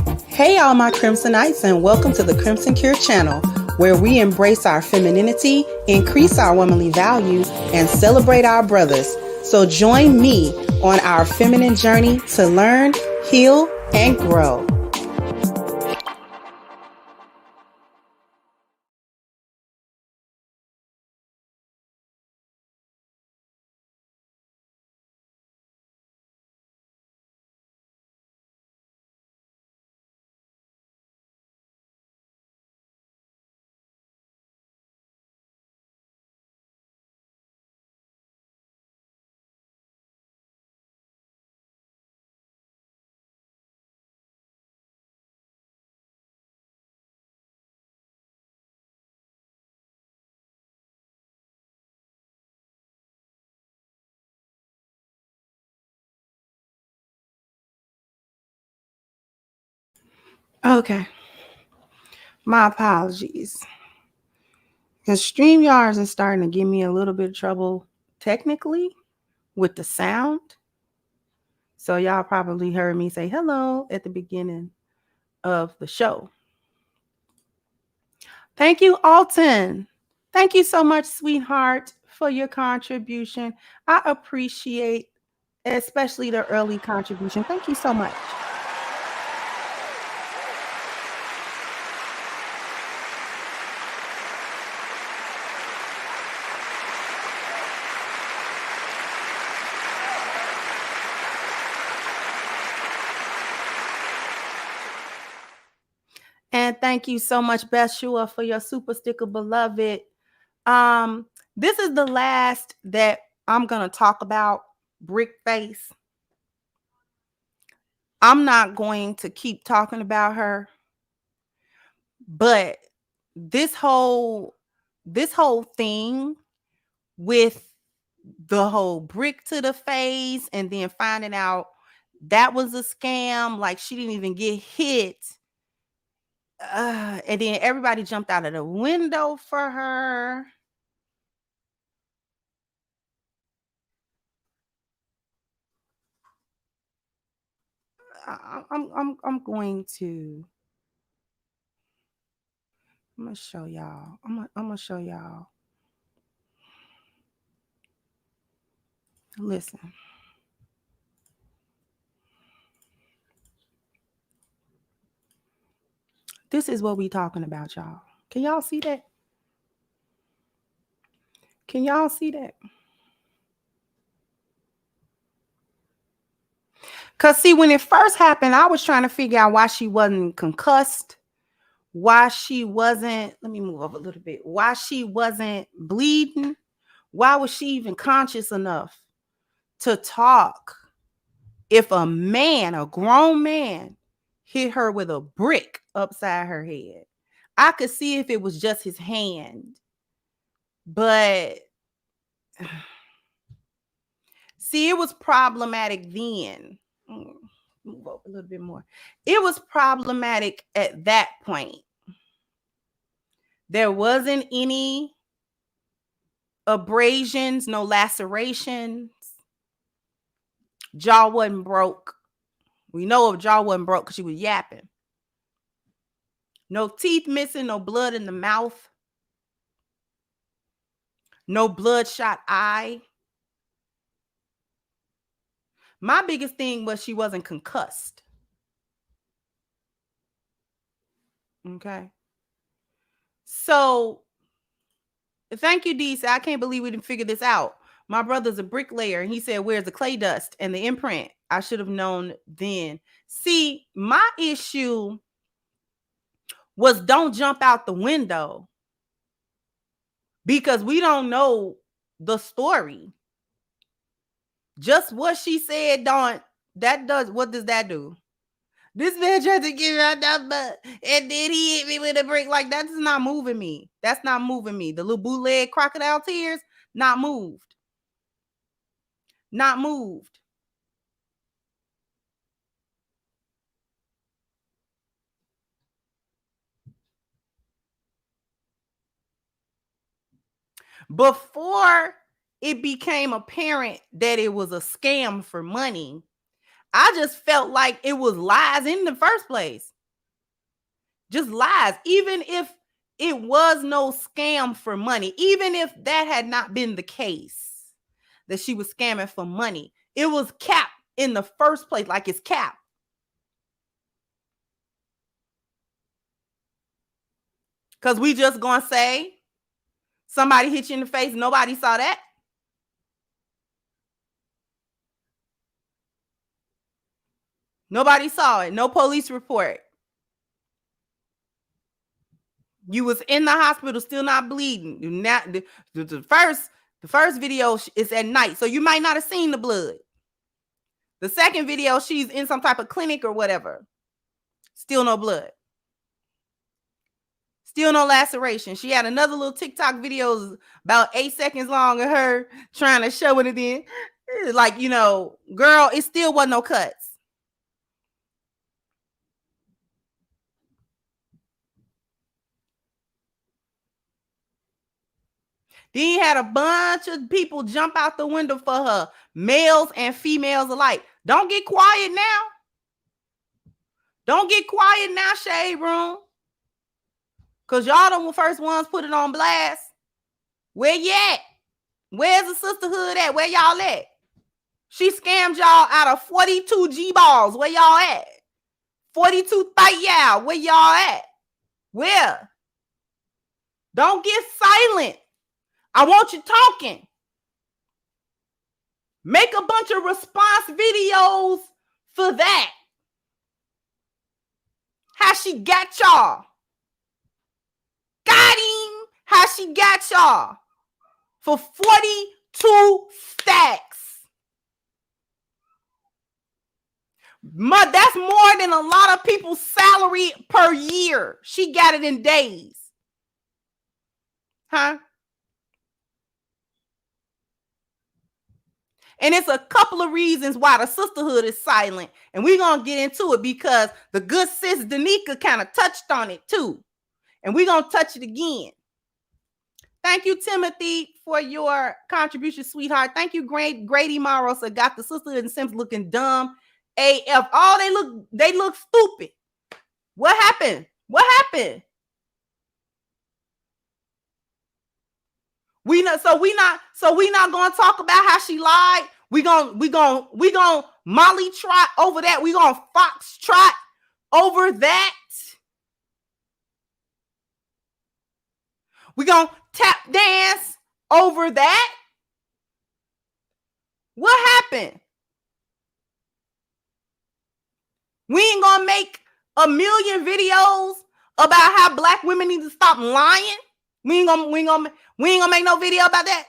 Hey, all my Crimsonites, and welcome to the Crimson Cure channel, where we embrace our femininity, increase our womanly value, and celebrate our brothers. So join me on our feminine journey to learn, heal, and grow. Okay, my apologies. Because StreamYards is starting to give me a little bit of trouble technically with the sound. So y'all probably heard me say hello at the beginning of the show. Thank you, Alton. Thank you so much, sweetheart, for your contribution. I appreciate especially the early contribution. Thank you so much. And thank you so much, Beshua, for your super sticker, beloved. This is the last that I'm going to talk about, Brick Face. I'm not going to keep talking about her, but this whole thing with the whole brick to the face and then finding out that was a scam, like she didn't even get hit. And then everybody jumped out of the window for her. I'm going to. I'm gonna show y'all. I'm gonna show y'all. Listen. This is what we talking about, y'all. Can y'all see that? Can y'all see that? Because, see, when it first happened, I was trying to figure out why she wasn't concussed, why she wasn't, let me move up a little bit, why she wasn't bleeding, why was she even conscious enough to talk if a man, a grown man, hit her with a brick upside her head. I could see if it was just his hand, but see, it was problematic then. Move up a little bit more. It was problematic at that point. There wasn't any abrasions, no lacerations. Jaw wasn't broke. We know if jaw wasn't broke because she was yapping. No teeth missing, no blood in the mouth, no bloodshot eye. My biggest thing was she wasn't concussed. Okay. So, thank you, Dee. I can't believe we didn't figure this out. My brother's a bricklayer, and he said, where's the clay dust and the imprint? I should have known then. See, my issue was don't jump out the window because we don't know the story. Just what she said, what does that do? This man tried to give me a number and then he hit me with a brick. Like, that's not moving me. That's not moving me. The little bootleg crocodile tears, not moved. Not moved. Before it became apparent that it was a scam for money, I just felt like it was lies in the first place. Just lies. Even if it was no scam for money, even if that had not been the case, that she was scamming for money, it was cap in the first place, like it's cap. Because we just gonna say somebody hit you in the face, nobody saw that. Nobody saw it. No police report. You was in the hospital, still not bleeding. Not the first video is at night, so you might not have seen the blood. The second video, she's in some type of clinic or whatever. Still no blood. Still no laceration. She had another little TikTok videos about 8 seconds long of her trying to show it in. Like, you know, girl, it still wasn't no cuts. Then he had a bunch of people jump out the window for her, males and females alike. Don't get quiet now. Don't get quiet now, Shade Room. Because y'all the first ones put it on blast. Where you at? Where's the sisterhood at? Where y'all at? She scammed y'all out of 42 G-balls. Where y'all at? 42 y'all. Where y'all at? Where? Don't get silent. I want you talking. Make a bunch of response videos for that. How she got y'all. Got him. How she got y'all. For 42 stacks. That's more than a lot of people's salary per year. She got it in days. Huh? And it's a couple of reasons why the sisterhood is silent. And we're going to get into it because the good sis Danica kind of touched on it too. And we're going to touch it again. Thank you, Timothy, for your contribution, sweetheart. Thank you, Grady Morrow. So got the sisterhood and Sims looking dumb AF. Oh, they look stupid. What happened? What happened? We not gonna talk about how she lied. We gonna Molly trot over that. We gonna fox trot over that. We gonna tap dance over that. What happened? We ain't gonna make a million videos about how black women need to stop lying. We ain't gonna make no video about that.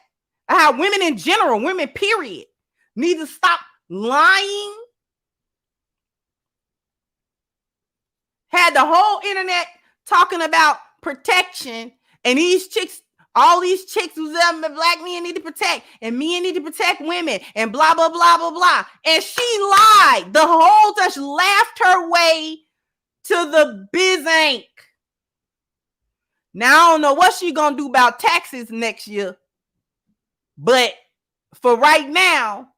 How women in general, women period, need to stop lying. Had the whole internet talking about protection, and these chicks, all these chicks who's black men need to protect, and men need to protect women, and blah, blah, blah, blah, blah. And she lied the whole time. She laughed her way to the biz ink. Now, I don't know what she gonna do about taxes next year, but for right now,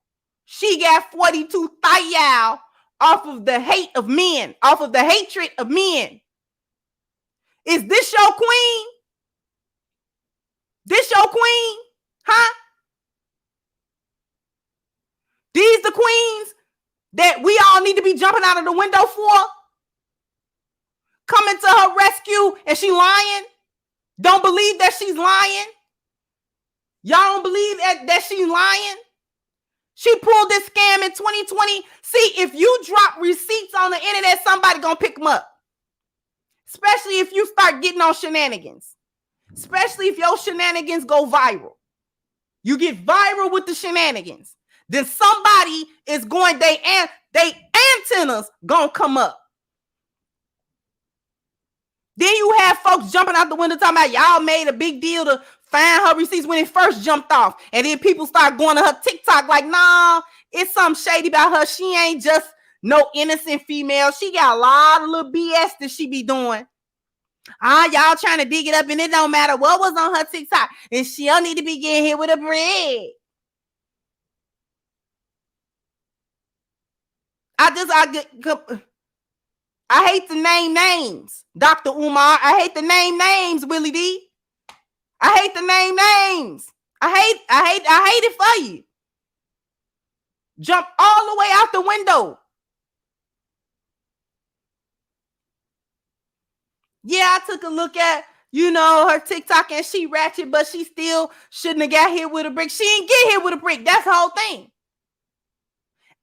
she got 42 thayal off of the hate of men, off of the hatred of men. Is this your queen? This your queen? Huh? These the queens that we all need to be jumping out of the window for? Coming to her rescue and she lying? Don't believe that she's lying? Y'all don't believe that she's lying? She pulled this scam in 2020. See, if you drop receipts on the internet, somebody gonna pick them up. Especially if you start getting on shenanigans. Especially if your shenanigans go viral. You get viral with the shenanigans. Then somebody is going, they antennas gonna come up. Then you have folks jumping out the window talking about y'all made a big deal to find her receipts when it first jumped off. And then people start going to her TikTok like, nah, it's something shady about her. She ain't just no innocent female. She got a lot of little BS that she be doing. Y'all trying to dig it up and it don't matter what was on her TikTok. And she'll need to be getting hit with a bread. I hate to name names, Dr. Umar. I hate to name names, Willie D. I hate to name names. I hate it for you. Jump all the way out the window. Yeah, I took a look at, her TikTok and she ratchet, but she still shouldn't have got hit with a brick. She didn't get hit with a brick. That's the whole thing.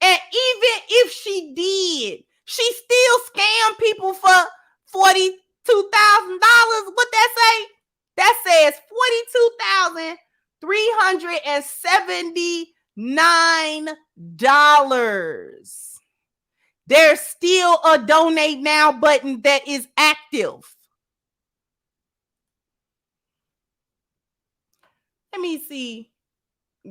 And even if she did, she still scammed people for $42,000. What that say? That says $42,379. There's still a donate now button that is active. Let me see.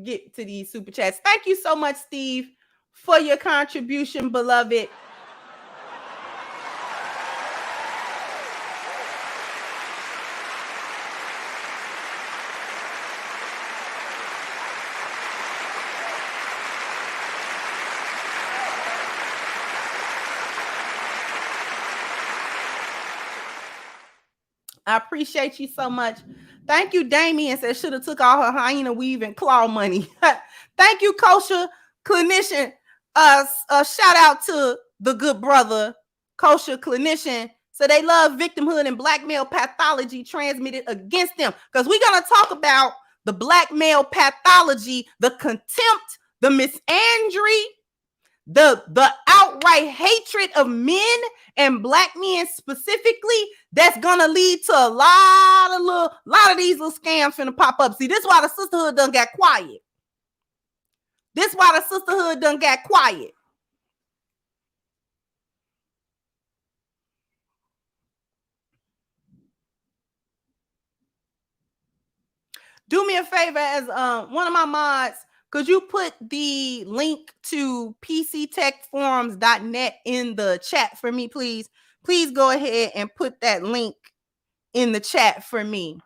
Get to these super chats. Thank you so much, Steve, for your contribution, beloved. I appreciate you so much. Thank you, Damien. Said should have took all her hyena weave and claw money. Thank you, kosher clinician. Shout out to the good brother, kosher clinician. So they love victimhood and black male pathology transmitted against them. Because we're gonna talk about the black male pathology, the contempt, the misandry, the outright hatred of men and black men specifically, that's gonna lead to a lot of these little scams finna pop up. See, this is why the sisterhood done got quiet. This is why the sisterhood done got quiet. Do me a favor, as one of my mods, could you put the link to pctechforums.net in the chat for me, please? Please go ahead and put that link in the chat for me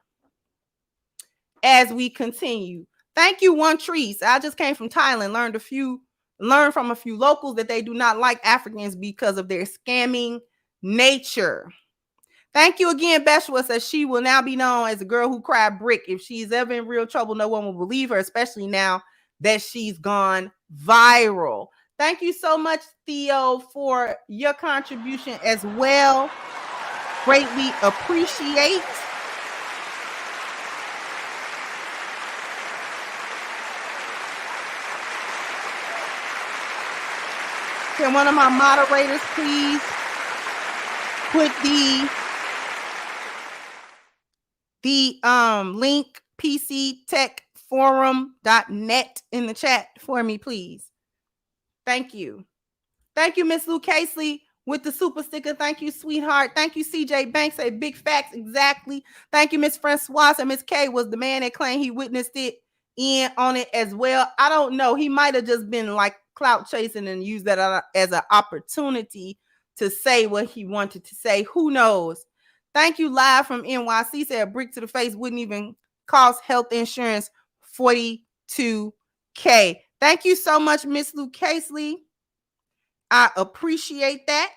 as we continue. Thank you, One Trees. I just came from Thailand, learned from a few locals that they do not like Africans because of their scamming nature. Thank you again, Beshwa says she will now be known as a girl who cried brick. If she's ever in real trouble, no one will believe her, especially now that she's gone viral. Thank you so much, Theo, for your contribution as well. Greatly appreciate. Can one of my moderators please put the link pctechforum.net in the chat for me, please? Thank you. Thank you, Miss Lou Casely, with the super sticker. Thank you, sweetheart. Thank you, CJ Banks. Say big facts. Exactly. Thank you, Miss Francoise. And Miss K was the man that claimed he witnessed it in on it as well. I don't know. He might have just been like clout chasing and used that as an opportunity to say what he wanted to say. Who knows? Thank you, live from NYC. Said a brick to the face wouldn't even cost health insurance $42K. Thank you so much, Miss Lou Casely. I appreciate that.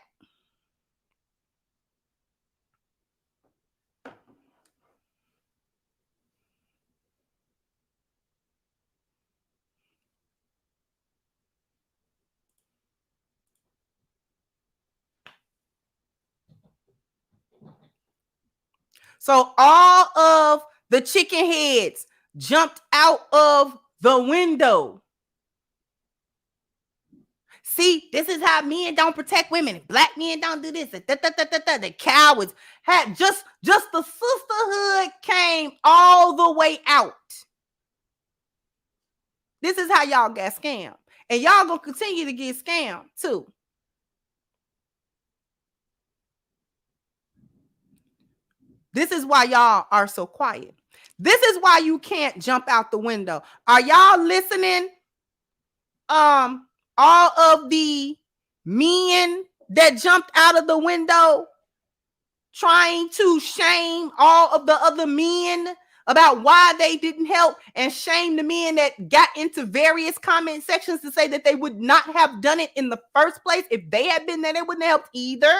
So all of the chicken heads jumped out of the window. See, this is how men don't protect women. Black men don't do this. The cowards had just the sisterhood came all the way out. This is how y'all got scammed. And y'all gonna continue to get scammed too. This is why y'all are so quiet. This is why you can't jump out the window. Are y'all listening? All of the men that jumped out of the window trying to shame all of the other men about why they didn't help, and shame the men that got into various comment sections to say that they would not have done it in the first place. If they had been there, they wouldn't have helped either.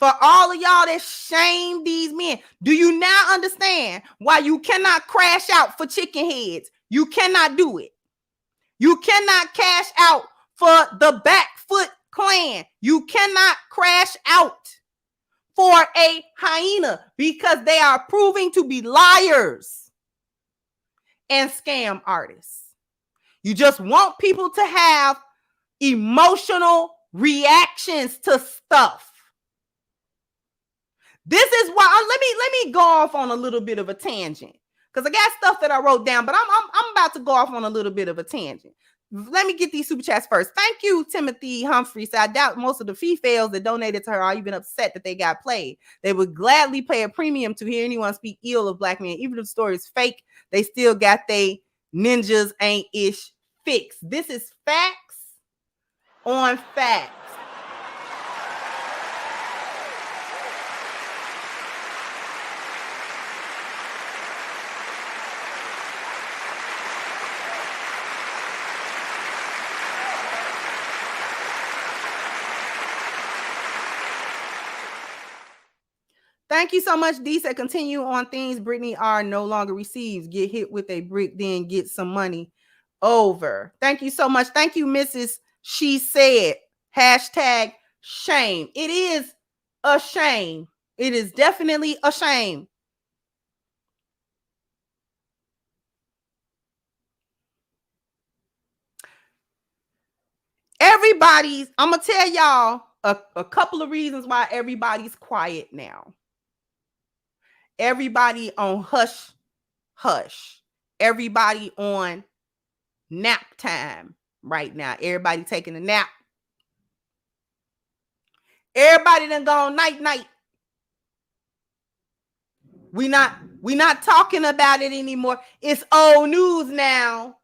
For all of y'all that shame these men, do you now understand why you cannot crash out for chicken heads? You cannot do it. You cannot cash out for the Backfoot clan. You cannot crash out for a hyena because they are proving to be liars and scam artists. You just want people to have emotional reactions to stuff. This is why let me go off on a little bit of a tangent because I got stuff that I wrote down, but I'm about to go off on a little bit of a tangent. Let me get these super chats first. Thank you, Timothy Humphrey. So I doubt most of the females that donated to her are even upset that they got played. They would gladly pay a premium to hear anyone speak ill of black men. Even if the story is fake, they still got they ninjas ain't ish fixed. This is facts on facts. Thank you so much, D said. Continue on things Brittany R no longer receives. Get hit with a brick, then get some money over. Thank you so much. Thank you, Mrs. She said. Hashtag shame. It is a shame. It is definitely a shame. I'm going to tell y'all a couple of reasons why everybody's quiet now. Everybody on hush, hush. Everybody on nap time right now. Everybody taking a nap. Everybody done gone night. We not talking about it anymore. It's old news now.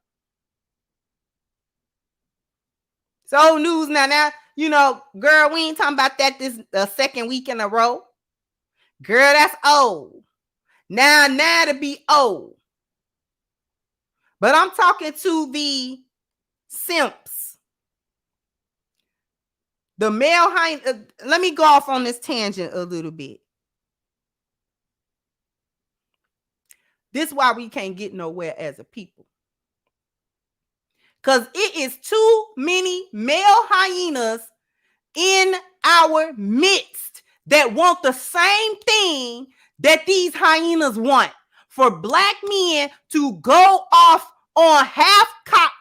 It's old news now. Now, you know, girl, we ain't talking about that this second week in a row. Girl, that's old. Now to be old. But I'm talking to the simps. The male hyena. Let me go off on this tangent a little bit. This is why we can't get nowhere as a people. Because it is too many male hyenas in our midst that want the same thing that these hyenas want. For black men to go off on half-cocked,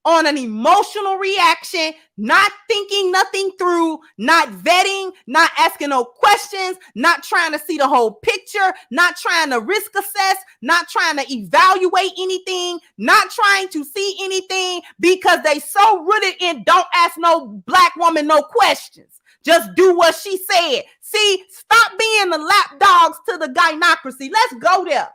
on an emotional reaction, not thinking nothing through, not vetting, not asking no questions, not trying to see the whole picture, not trying to risk assess, not trying to evaluate anything, not trying to see anything because they so rooted in don't ask no black woman no questions. Just do what she said. See, stop being the lapdogs to the gynocracy. Let's go there.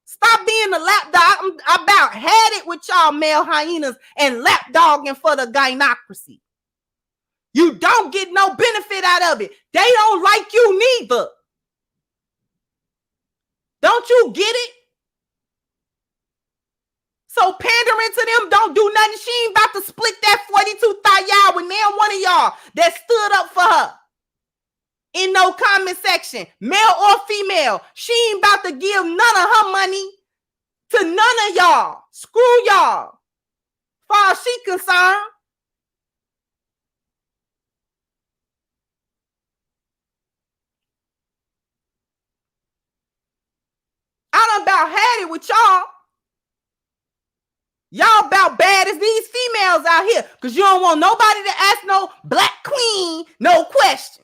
Stop being the lapdog. I'm about had it with y'all male hyenas and lapdogging for the gynocracy. You don't get no benefit out of it. They don't like you neither. Don't you get it? So pandering to them don't do nothing. She ain't about to split that 42 thigh y'all with now one of y'all that stood up for her. In no comment section, male or female, she ain't about to give none of her money to none of y'all. Screw y'all. Far as she concerned. I done about had it with y'all. Y'all about bad as these females out here because you don't want nobody to ask no black queen no questions.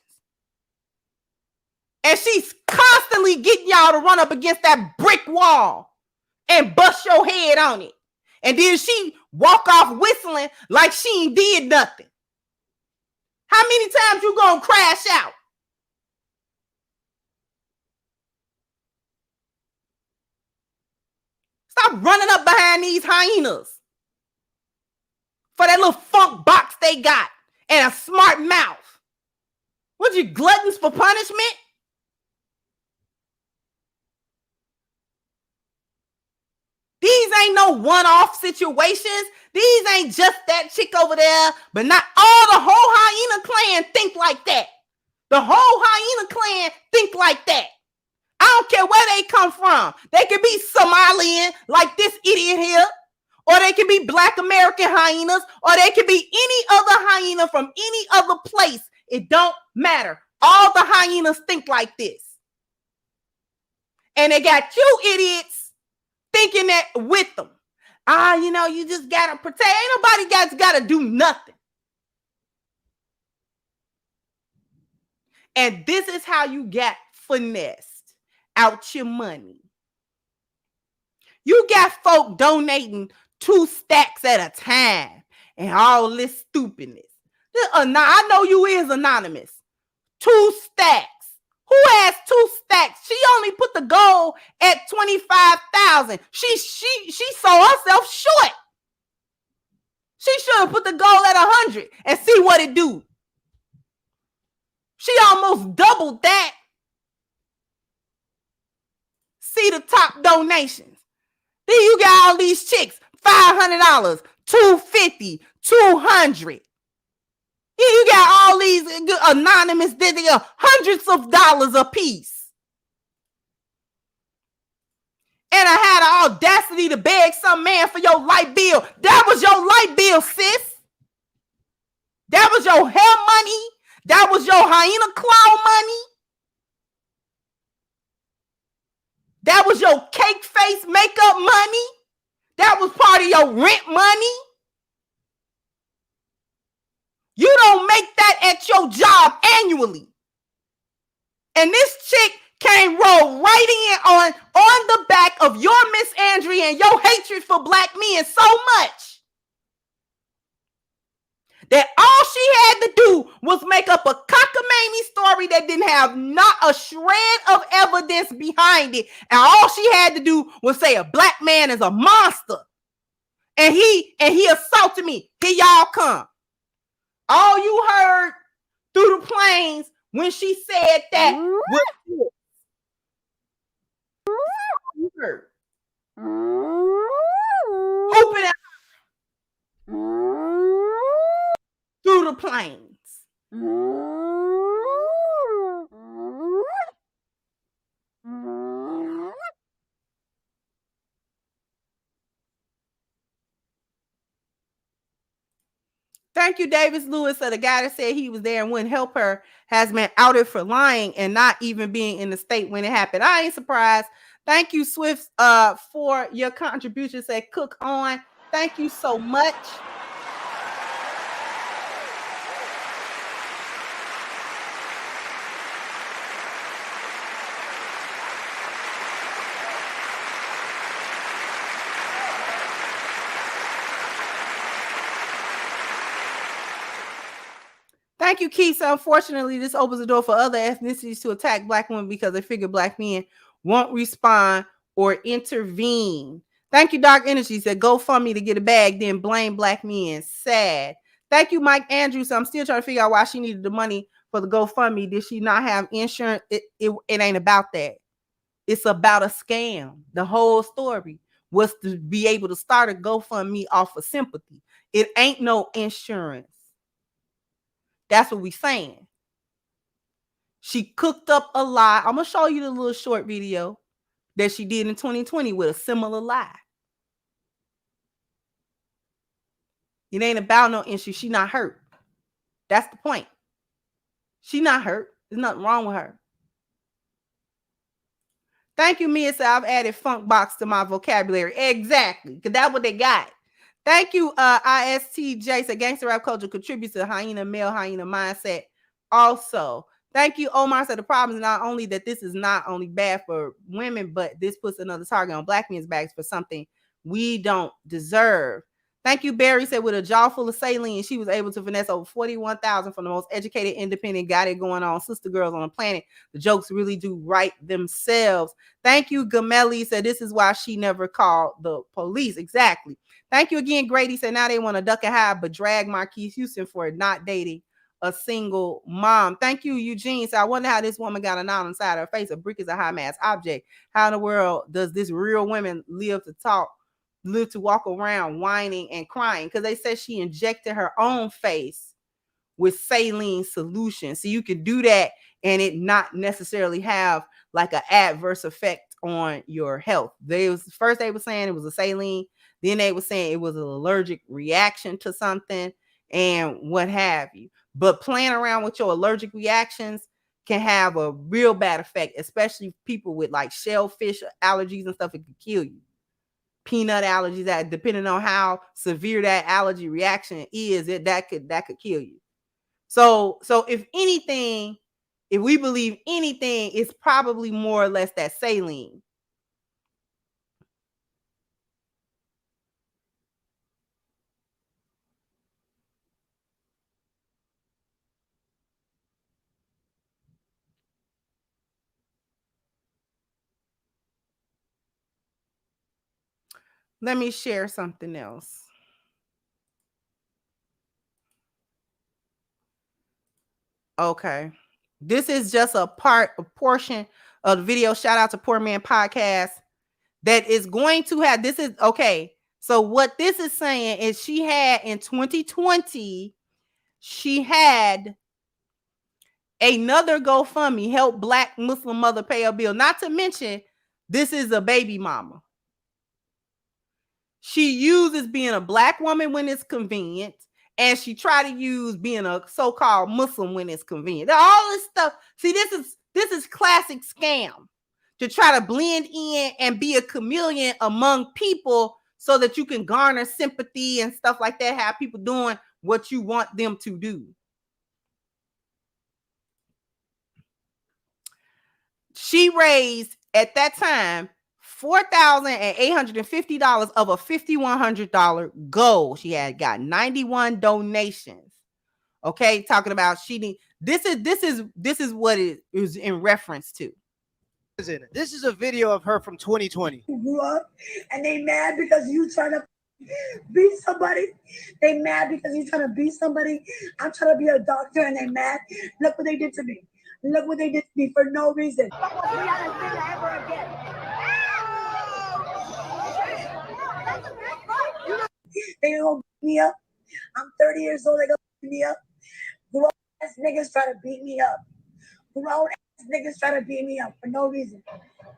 And she's constantly getting y'all to run up against that brick wall and bust your head on it. And then she walk off whistling like she ain't did nothing. How many times you gonna crash out? Stop running up behind these hyenas for that little funk box they got and a smart mouth. What, you gluttons for punishment? These ain't no one-off situations. These ain't just that chick over there, but not all the whole hyena clan think like that. The whole hyena clan think like that. I don't care where they come from. They could be Somalian, like this idiot here, or they could be Black American hyenas, or they could be any other hyena from any other place. It don't matter. All the hyenas think like this. And they got you idiots thinking that with them. You just gotta protect. Ain't nobody gotta do nothing. And this is how you get finessed out your money. You got folk donating 2 stacks at a time and all this stupidness. I know you is anonymous. 2 stacks. Who has 2 stacks? She only put the goal at 25,000. She sold herself short. She should have put the goal at 100 and see what it do. She almost doubled that. See the top donations. Then you got all these chicks, $500, $250, $200. You got all these anonymous, hundreds of dollars a piece. And I had the audacity to beg some man for your light bill. That was your light bill, sis. That was your hair money. That was your hyena claw money. That was your cake face makeup money. That was part of your rent money. You don't make that at your job annually. And this chick came roll right in on the back of your Miss Andrea and your hatred for Black men so much that all she had to do was make up a cockamamie story that didn't have not a shred of evidence behind it. And all she had to do was say a Black man is a monster. And he assaulted me. Here y'all come. All you heard through the plains when she said that was this. You heard. Open it through the plains. Thank you, Davis Lewis. So the guy that said he was there and wouldn't help her has been outed for lying and not even being in the state when it happened. I ain't surprised. Thank you, Swift, for your contribution. Said cook on. Thank you so much. Thank you, Keith. So unfortunately, this opens the door for other ethnicities to attack Black women because they figure Black men won't respond or intervene. Thank you, Dark Energy. Said GoFundMe to get a bag, then blame Black men. Sad. Thank you, Mike Andrews. So I'm still trying to figure out why she needed the money for the GoFundMe. Did she not have insurance? It ain't about that. It's about a scam. The whole story was to be able to start a GoFundMe off of sympathy. It ain't no insurance. That's what we saying. She cooked up a lie. I'm going to show you the little short video that she did in 2020 with a similar lie. It ain't about no issue. She not hurt. That's the point. She not hurt. There's nothing wrong with her. Thank you, Mia. So I've added funk box to my vocabulary. Exactly. Because that's what they got. Thank you, ISTJ. So gangster rap culture contributes to the male hyena mindset. Also, thank you, Omar. So the problem is not only that this is not only bad for women, but this puts another target on Black men's backs for something we don't deserve. Thank you, Barry. Said with a jaw full of saline, she was able to finesse over 41,000 from the most educated, independent, got it going on sister girls on the planet. The jokes really do write themselves. Thank you, Gamelli. Said this is why she never called the police. Exactly. Thank you again, Grady. Said now they want to duck and hide, but drag Marquise Houston for not dating a single mom. Thank you, Eugene. So I wonder how this woman got a knot inside her face. A brick is a high mass object. How in the world does this real woman live to walk around whining and crying? Because they said she injected her own face with saline solution. So you could do that and it not necessarily have like an adverse effect on your health. They were saying it was a saline, then they were saying it was an allergic reaction to something and what have you. But playing around with your allergic reactions can have a real bad effect, especially people with like shellfish allergies and stuff. It could kill you. Peanut allergies, that depending on how severe that allergy reaction is, that could kill you. So if anything, if we believe anything, it's probably more or less that saline. Let me share something else. Okay. This is just a portion of the video. Shout out to Poor Man Podcast that is going to have, this is, okay. So what this is saying is she had in 2020, she had another GoFundMe, help Black Muslim mother pay a bill. Not to mention, this is a baby mama. She uses being a Black woman when it's convenient, and she try to use being a so-called Muslim when it's convenient. All this stuff. See, this is classic scam to try to blend in and be a chameleon among people so that you can garner sympathy and stuff like that. Have people doing what you want them to do. She raised at that time $4,850 of a $5,100 goal. She had got 91 donations. Okay, talking about she need this is what it is in reference to. This is a video of her from 2020. Who grew up and they mad because you trying to beat somebody. They mad because you trying to beat somebody. I'm trying to be a doctor and they mad. Look what they did to me. Look what they did to me for no reason. They gonna beat me up. I'm 30 years old. They gonna beat me up. Grown ass niggas try to beat me up. Grown ass niggas try to beat me up for no reason.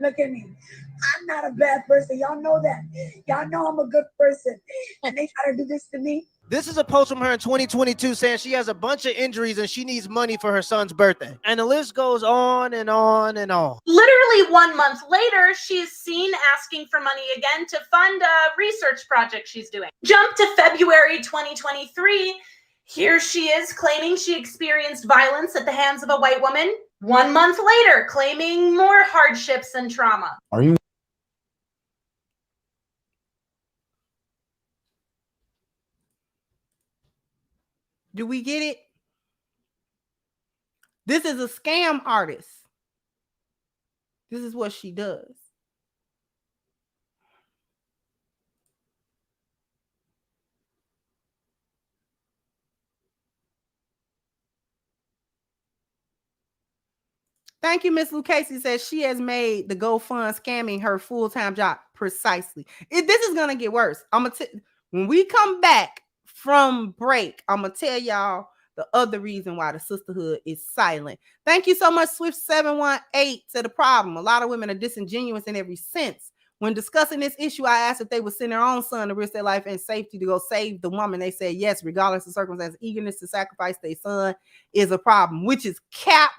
Look at me. I'm not a bad person. Y'all know that. Y'all know I'm a good person. And they try to do this to me. This is a post from her in 2022 saying she has a bunch of injuries and she needs money for her son's birthday. And the list goes on and on and on. Literally 1 month later, she's seen asking for money again to fund a research project she's doing. Jump to February 2023. Here she is claiming she experienced violence at the hands of a white woman. 1 month later, claiming more hardships and trauma. Are you? Do we get it? This is a scam artist. This is what she does. Thank you, Miss Lucchese says she has made the GoFund scamming her full-time job. Precisely. This is going to get worse. When we come back from break, I'm going to tell y'all the other reason why the sisterhood is silent. Thank you so much, Swift718, to the problem. A lot of women are disingenuous in every sense. When discussing this issue, I asked if they would send their own son to risk their life and safety to go save the woman. They said yes, regardless of circumstances. Eagerness to sacrifice their son is a problem, which is cap.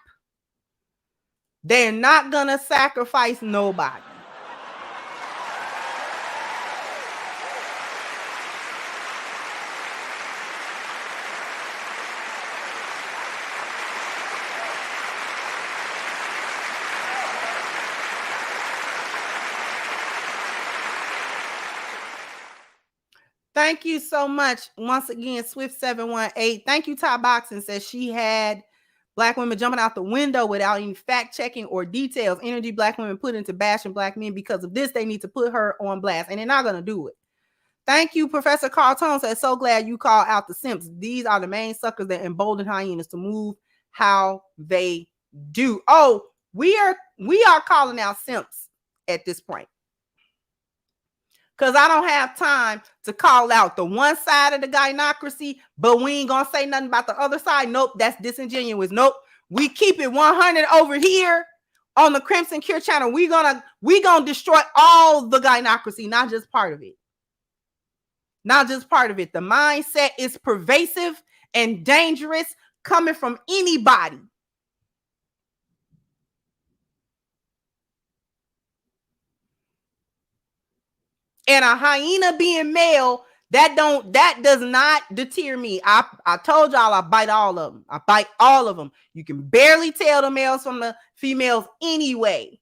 They're not gonna sacrifice nobody. Thank you so much. Once again, Swift718. Thank you, Top Boxing says she had Black women jumping out the window without any fact checking or details. Energy Black women put into bashing Black men. Because of this, they need to put her on blast, and they're not going to do it. Thank you, Professor Carl Tone says, so glad you call out the simps. These are the main suckers that embolden hyenas to move how they do. Oh, we are calling out simps at this point. Because I don't have time to call out the one side of the gynocracy, but we ain't gonna say nothing about the other side. Nope, that's disingenuous. Nope, we keep it 100 over here on the Crimson Cure channel. We gonna destroy all the gynocracy, not just part of it. Not just part of it. The mindset is pervasive and dangerous, coming from anybody. And a hyena being male, that does not deter me. I told y'all I bite all of them. I bite all of them. You can barely tell the males from the females anyway.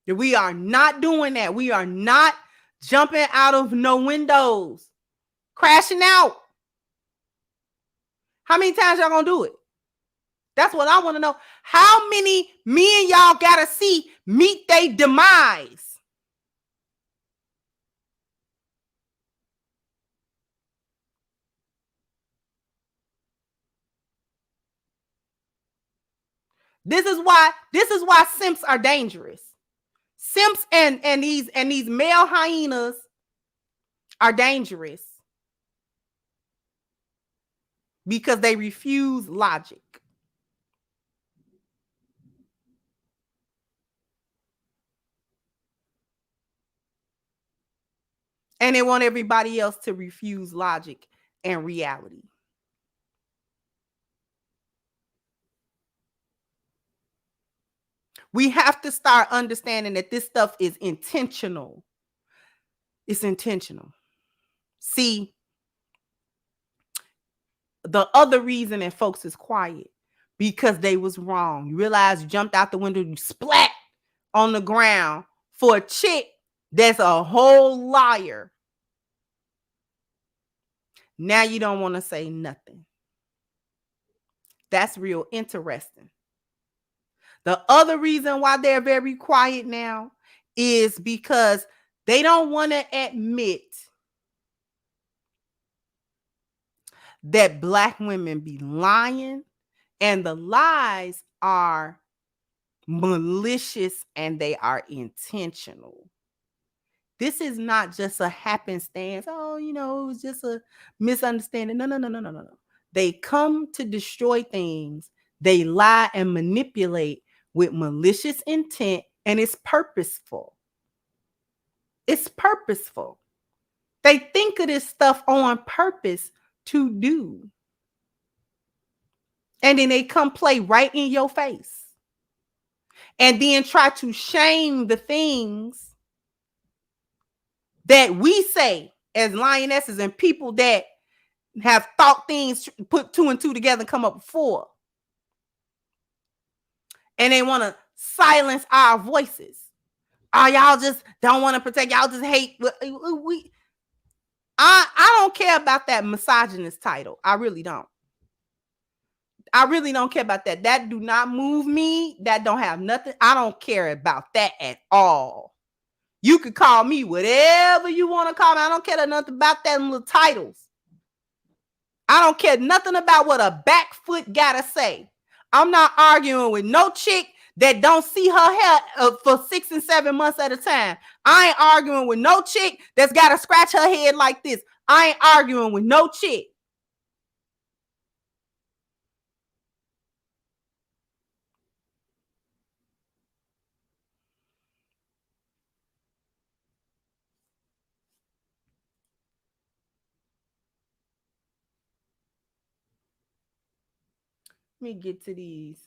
We are not doing that. We are not jumping out of no windows, crashing out. How many times y'all gonna do it? That's what I want to know. How many me and y'all gotta see meet their demise? This is why simps are dangerous. Simps and these male hyenas are dangerous because they refuse logic. And they want everybody else to refuse logic and reality. We have to start understanding that this stuff is intentional. It's intentional. See, the other reason that folks is quiet, because they was wrong. You realize you jumped out the window, you splat on the ground for a chick that's a whole liar. Now you don't want to say nothing. That's real interesting. The other reason why they're very quiet now is because they don't want to admit that Black women be lying, and the lies are malicious and they are intentional. This is not just a happenstance. Oh, it was just a misunderstanding. No. They come to destroy things. They lie and manipulate with malicious intent, and it's purposeful. It's purposeful. They think of this stuff on purpose to do. And then they come play right in your face. And then try to shame the things that we say as lionesses and people that have thought things, put two and two together and come up with four. And they want to silence our voices. Oh, y'all just don't want to protect. Y'all just hate. I don't care about that misogynist title. I really don't. I really don't care about that. That do not move me. That don't have nothing. I don't care about that at all. You could call me whatever you want to call me. I don't care nothing about them little titles. I don't care nothing about what a back foot gotta say. I'm not arguing with no chick that don't see her hair for 6 and 7 months at a time. I ain't arguing with no chick that's got to scratch her head like this. I ain't arguing with no chick. Let me get to these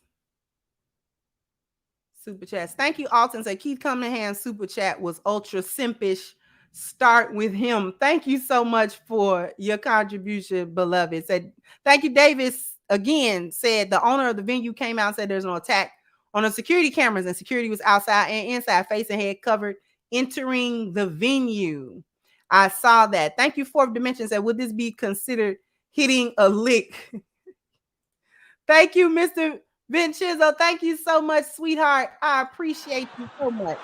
super chats. Thank you, Alton. Say Keith Cunningham super chat was ultra simpish. Start with him. Thank you so much for your contribution, beloved. Said thank you, Davis. Again, said the owner of the venue came out and said there's no attack on the security cameras, and security was outside and inside, face and head covered, entering the venue. I saw that. Thank you, Fourth Dimension. Said, would this be considered hitting a lick? Thank you, Mr. Vincenzo. Thank you so much, sweetheart. I appreciate you so much.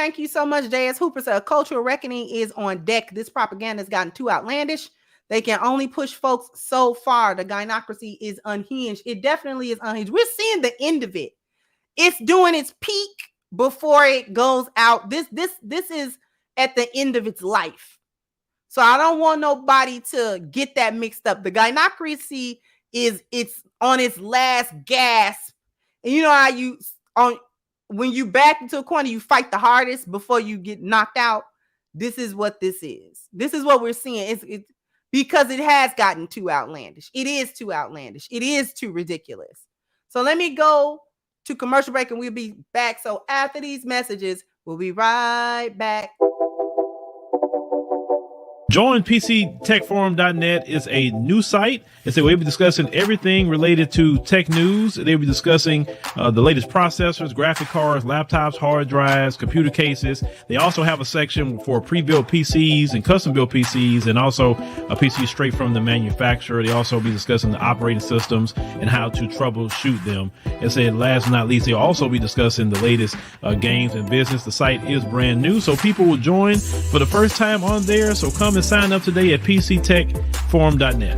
Thank you so much, J.S. Hooper. So a cultural reckoning is on deck. This propaganda has gotten too outlandish. They can only push folks so far. The gynocracy is unhinged. It definitely is unhinged. We're seeing the end of it. It's doing its peak before it goes out. This is at the end of its life. So I don't want nobody to get that mixed up. The gynocracy it's on its last gasp. And you know how you when you back into a corner, you fight the hardest before you get knocked out. This is what this is. This is what we're seeing. It's because it has gotten too outlandish. It is too outlandish. It is too ridiculous. So let me go to commercial break and we'll be back. So after these messages, we'll be right back. Join PCTechForum.net is a new site. And so we'll be discussing everything related to tech news. They'll be discussing the latest processors, graphic cards, laptops, hard drives, computer cases. They also have a section for pre-built PCs and custom-built PCs, and also a PC straight from the manufacturer. They also be discussing the operating systems and how to troubleshoot them. And said, last but not least, they'll also be discussing the latest games and business. The site is brand new, so people will join for the first time on there. So come and sign up today at PCTechForum.net.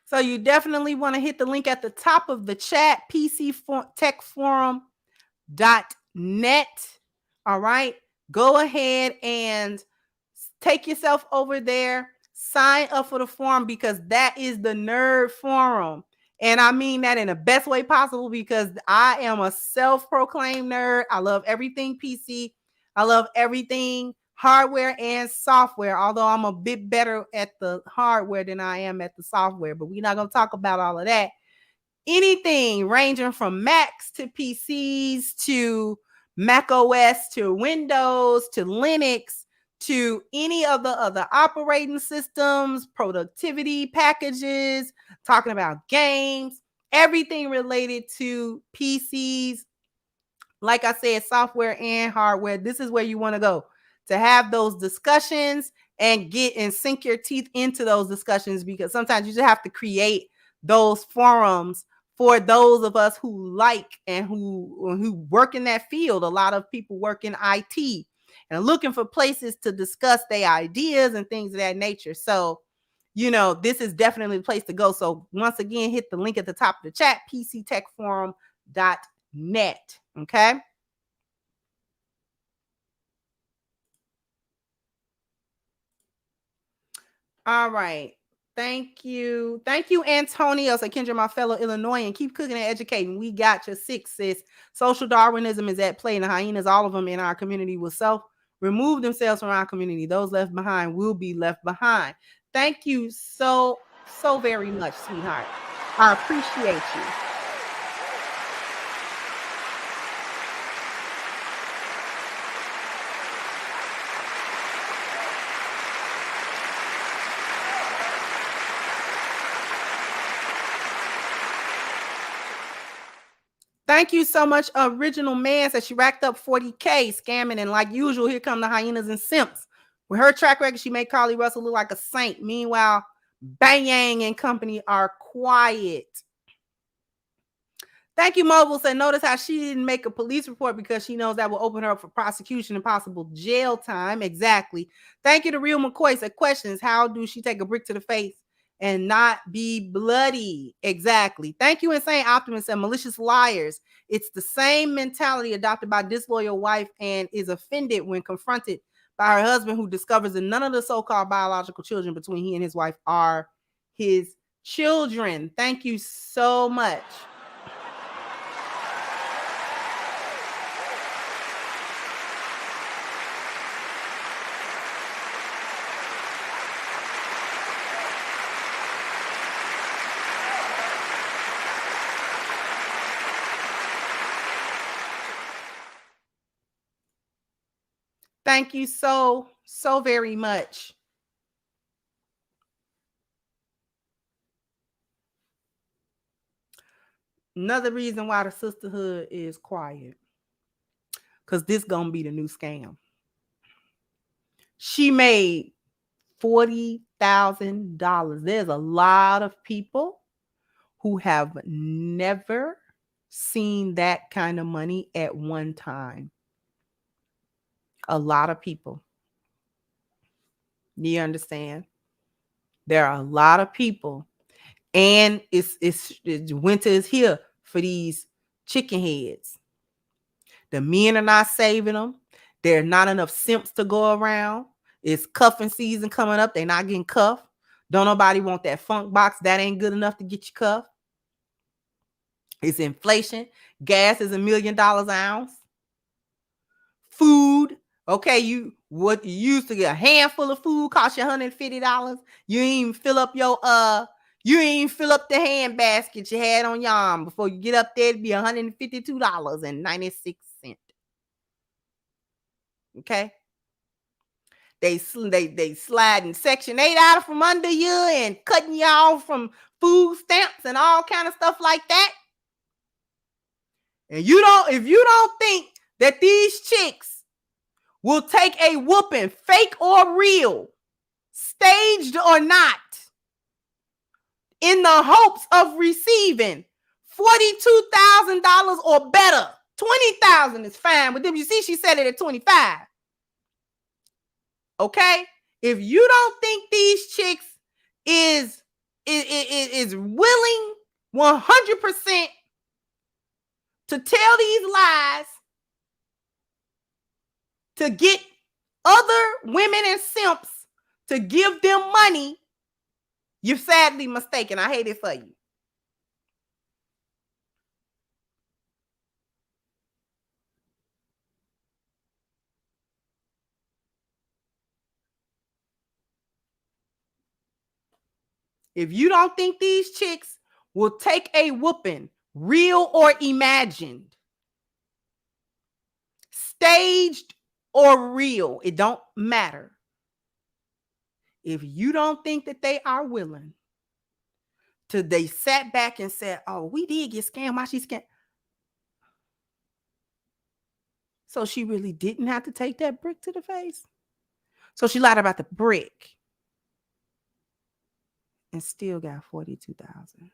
So you definitely want to hit the link at the top of the chat, PCTechForum.net. All right. Go ahead and take yourself over there. Sign up for the forum because that is the nerd forum. And I mean that in the best way possible because I am a self-proclaimed nerd. I love everything PC. I love everything hardware and software, although I'm a bit better at the hardware than I am at the software, but we're not going to talk about all of that. Anything ranging from Macs to PCs to Mac OS to Windows to Linux to any of the other operating systems, productivity packages, talking about games, everything related to PCs. Like I said, software and hardware. This is where you want to go to have those discussions and get and sink your teeth into those discussions, because sometimes you just have to create those forums for those of us who like and who work in that field. A lot of people work in IT and are looking for places to discuss their ideas and things of that nature. So, you know, this is definitely the place to go. So once again, hit the link at the top of the chat, PCTechForum.net. Okay. All right. Thank you. Thank you, Antonio. So Kendra, my fellow Illinoisan, keep cooking and educating. We got your six, sis. Social Darwinism is at play, and the hyenas, all of them in our community, will remove themselves from our community. Those left behind will be left behind. Thank you so very much, sweetheart. I appreciate you. Thank you so much, Original Man. Said she racked up 40K scamming, and like usual, here come the hyenas and simps. With her track record, she made Carly Russell look like a saint. Meanwhile, Bang Yang and company are quiet. Thank you, Mobile. Said notice how she didn't make a police report because she knows that will open her up for prosecution and possible jail time. Exactly. Thank you to Real McCoy. Said questions: how do she take a brick to the face and not be bloody? Exactly. Thank you, Insane Optimist and Malicious Liars. It's the same mentality adopted by disloyal wife and is offended when confronted by her husband, who discovers that none of the so-called biological children between he and his wife are his children. Thank you so much. Thank you so very much. Another reason why the sisterhood is quiet, because this gonna be the new scam. She made $40,000. There's a lot of people who have never seen that kind of money at one time. A lot of people. You understand? There are a lot of people, and it's winter is here for these chicken heads. The men are not saving them. There are not enough simps to go around. It's cuffing season coming up. They're not getting cuffed. Don't nobody want that funk box. That ain't good enough to get you cuffed. It's inflation. Gas is $1 million an ounce. Food. Okay, what you used to get a handful of food cost you $150. You ain't even fill up the hand basket you had on your arm. Before you get up there, it'd be $152.96. Okay. They sliding Section 8 out from under you and cutting you off from food stamps and all kind of stuff like that. And if you don't think that these chicks will take a whooping, fake or real, staged or not, in the hopes of receiving $42,000 or better, $20,000 is fine with them. You see, she said it at 25. Okay, if you don't think these chicks is willing 100% to tell these lies to get other women and simps to give them money, you're sadly mistaken. I hate it for you. If you don't think these chicks will take a whooping, real or imagined, staged or real, it don't matter. If you don't think that they are willing to, they sat back and said, oh, we did get scammed. Why she scammed? So she really didn't have to take that brick to the face. So she lied about the brick and still got 42,000.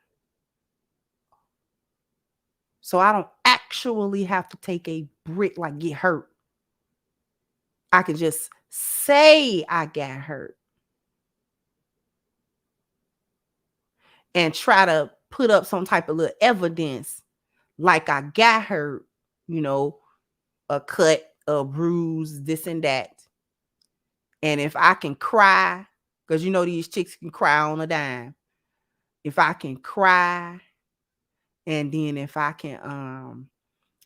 So I don't actually have to take a brick, like get hurt. I can just say I got hurt and try to put up some type of little evidence like I got hurt, a cut, a bruise, this and that. And if I can cry, because these chicks can cry on a dime. If I can cry, and then if I can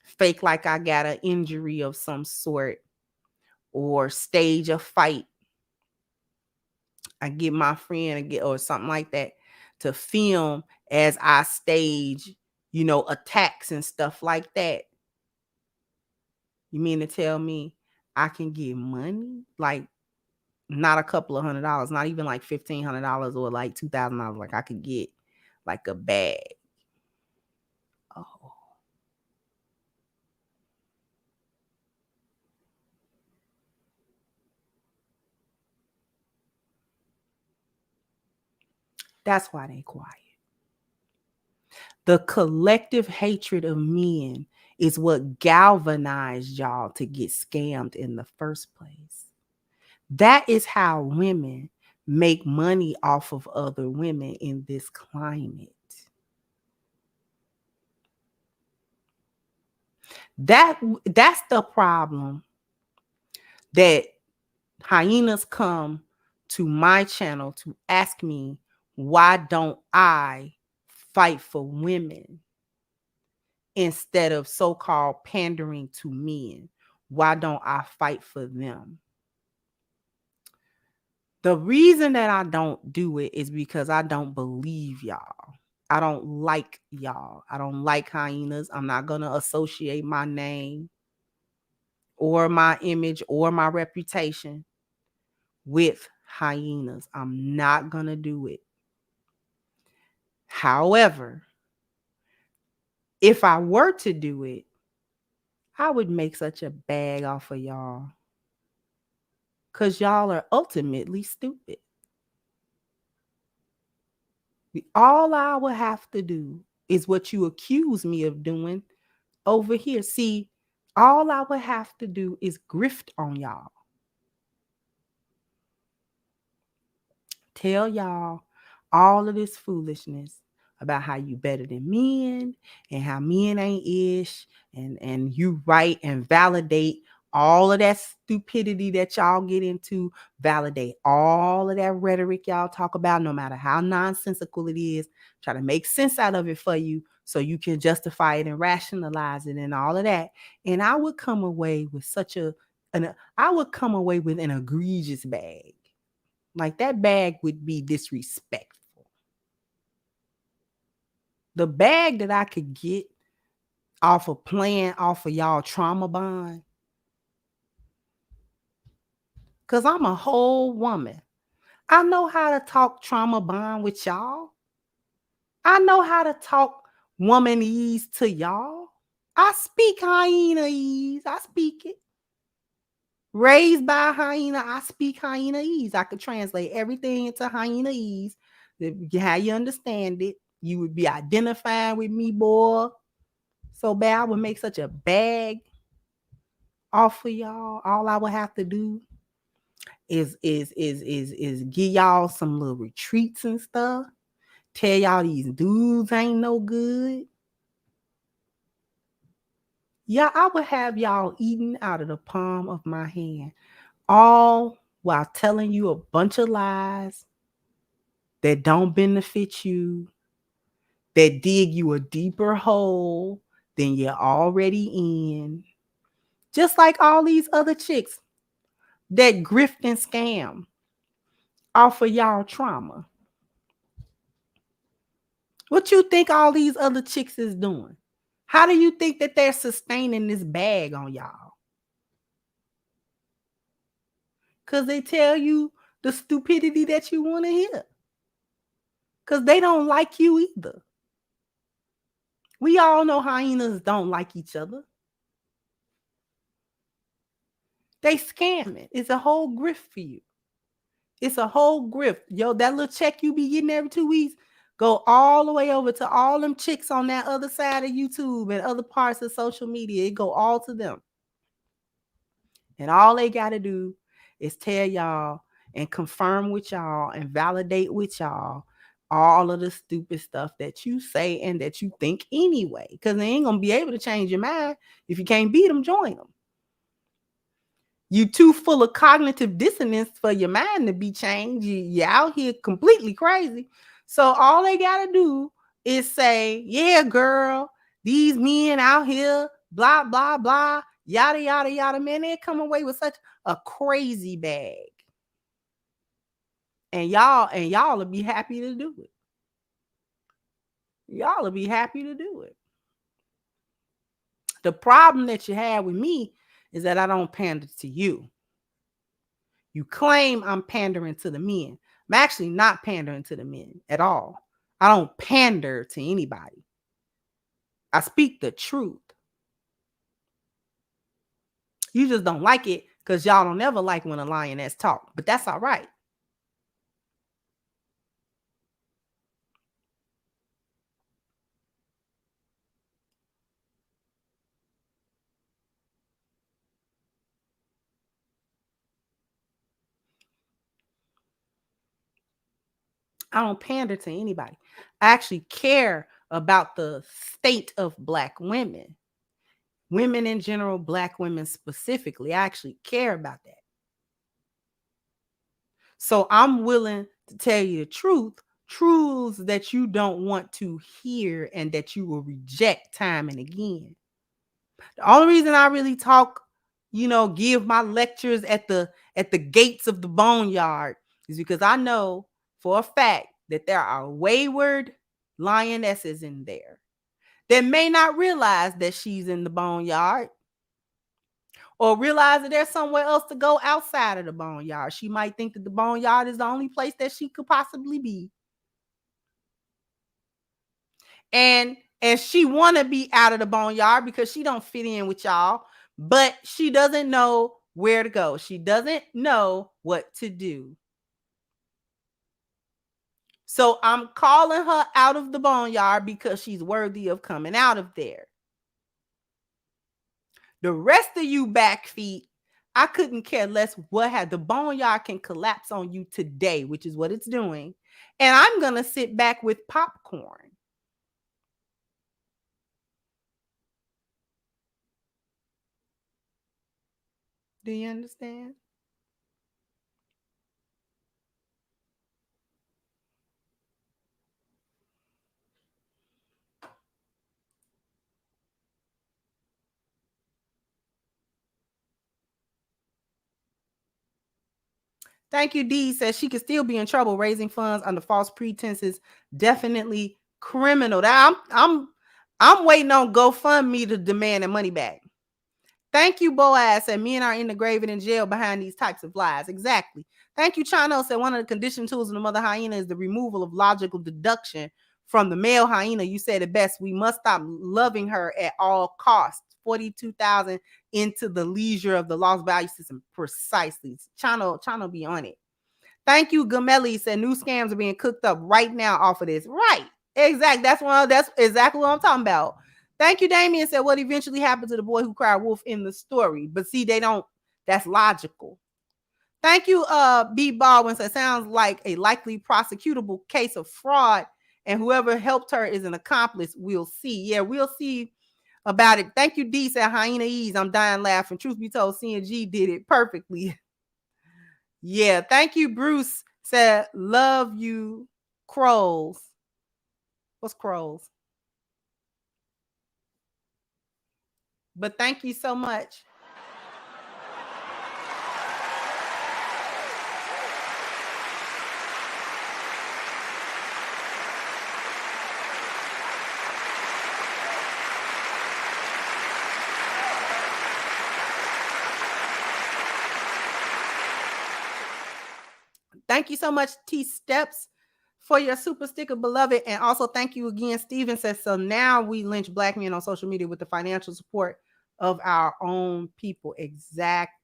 fake like I got an injury of some sort or stage a fight, I get my friend or something like that to film as I stage, attacks and stuff like that. You mean to tell me I can get money? Like not a couple of $100, not even like $1,500 or like $2,000. Like I could get like a bag. Oh. That's why they quiet. The collective hatred of men is what galvanized y'all to get scammed in the first place. That is how women make money off of other women in this climate. That's the problem that hyenas come to my channel to ask me, why don't I fight for women instead of so-called pandering to men? Why don't I fight for them? The reason that I don't do it is because I don't believe y'all. I don't like y'all. I don't like hyenas. I'm not going to associate my name or my image or my reputation with hyenas. I'm not going to do it. However, if I were to do it, I would make such a bag off of y'all. Because y'all are ultimately stupid. All I would have to do is what you accuse me of doing over here. See, all I would have to do is grift on y'all. Tell y'all all of this foolishness about how you better than men and how men ain't ish and you right, and validate all of that stupidity that y'all get into, validate all of that rhetoric y'all talk about, no matter how nonsensical it is, try to make sense out of it for you so you can justify it and rationalize it and all of that. And I would come away with I would come away with an egregious bag. Like, that bag would be disrespectful. The bag that I could get off of playing off of y'all trauma bond, because I'm a whole woman. I know how to talk trauma bond with y'all. I know how to talk womanese to y'all. I speak hyenaese. I speak it. Raised by a hyena, I speak hyenaese. I could translate everything into hyenaese. How you understand it, you would be identifying with me, boy. So bad, I would make such a bag off of y'all. All I would have to do is give y'all some little retreats and stuff. Tell y'all these dudes ain't no good. Yeah, I would have y'all eating out of the palm of my hand, all while telling you a bunch of lies that don't benefit you, that dig you a deeper hole than you're already in. Just like all these other chicks that grift and scam off of y'all trauma. What you think all these other chicks is doing? How do you think that they're sustaining this bag on y'all? Because they tell you the stupidity that you want to hear. Because they don't like you either. We all know hyenas don't like each other. They scamming. It's a whole grift for you. It's a whole grift. Yo, that little check you be getting every 2 weeks, go all the way over to all them chicks on that other side of YouTube and other parts of social media. It go all to them. And all they got to do is tell y'all and confirm with y'all and validate with y'all all of the stupid stuff that you say and that you think anyway. Because they ain't going to be able to change your mind. If you can't beat them, join them. You too full of cognitive dissonance for your mind to be changed. You're out here completely crazy. So all they got to do is say, yeah, girl, these men out here, blah, blah, blah, yada, yada, yada. Man, they come away with such a crazy bag. And y'all will be happy to do it. Y'all will be happy to do it. The problem that you have with me is that I don't pander to you. You claim I'm pandering to the men. I'm actually not pandering to the men at all. I don't pander to anybody. I speak the truth. You just don't like it because y'all don't ever like when a lioness talk, but that's all right. I don't pander to anybody. I actually care about the state of Black women. Women in general, Black women specifically. I actually care about that. So I'm willing to tell you the truth, truths that you don't want to hear and that you will reject time and again. The only reason I really talk, give my lectures at the gates of the boneyard is because I know for a fact that there are wayward lionesses in there that may not realize that she's in the boneyard or realize that there's somewhere else to go outside of the boneyard. She might think that the boneyard is the only place that she could possibly be. And she want to be out of the boneyard because she don't fit in with y'all, but she doesn't know where to go. She doesn't know what to do. So I'm calling her out of the boneyard because she's worthy of coming out of there. The rest of you back feet, I couldn't care less what had the boneyard can collapse on you today, which is what it's doing. And I'm going to sit back with popcorn. Do you understand? Thank you, Dee says she could still be in trouble. Raising funds under false pretenses, definitely criminal. I'm waiting on GoFundMe to demand the money back. Thank you, Boaz said men are in the grave and in jail behind these types of lies. Exactly. Thank you, Chano said one of the conditioned tools of the mother hyena is the removal of logical deduction from the male hyena. You said it best. We must stop loving her at all costs. 42,000 into the leisure of the lost value system. Precisely. Chano be on it. Thank you, Gamelli said new scams are being cooked up right now off of this. Right. Exactly. That's exactly what I'm talking about. Thank you, Damien said what eventually happened to the boy who cried wolf in the story. But see, they don't, that's logical. Thank you, B. Baldwin said sounds like a likely prosecutable case of fraud, and whoever helped her is an accomplice. We'll see. Yeah, we'll see about it. Thank you, D said hyena ease. I'm dying laughing. Truth be told, CNG did it perfectly. Yeah, thank you, Bruce said love you, Crows. What's Crows? But thank you so much. Thank you so much, T Steps, for your super sticker, beloved. And also thank you again, Steven says, so now we lynch black men on social media with the financial support of our own people. Exactly.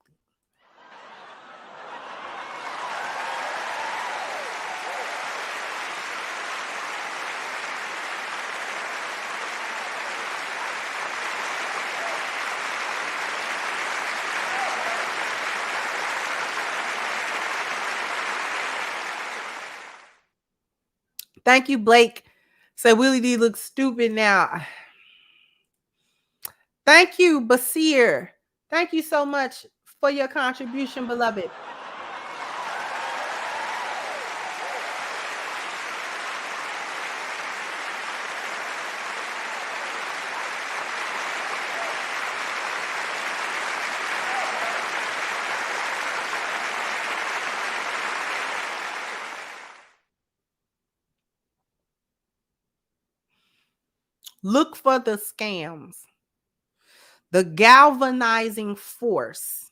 Thank you, Blake. Say Willie D looks stupid now. Thank you, Basir. Thank you so much for your contribution, beloved. Look for the scams, the galvanizing force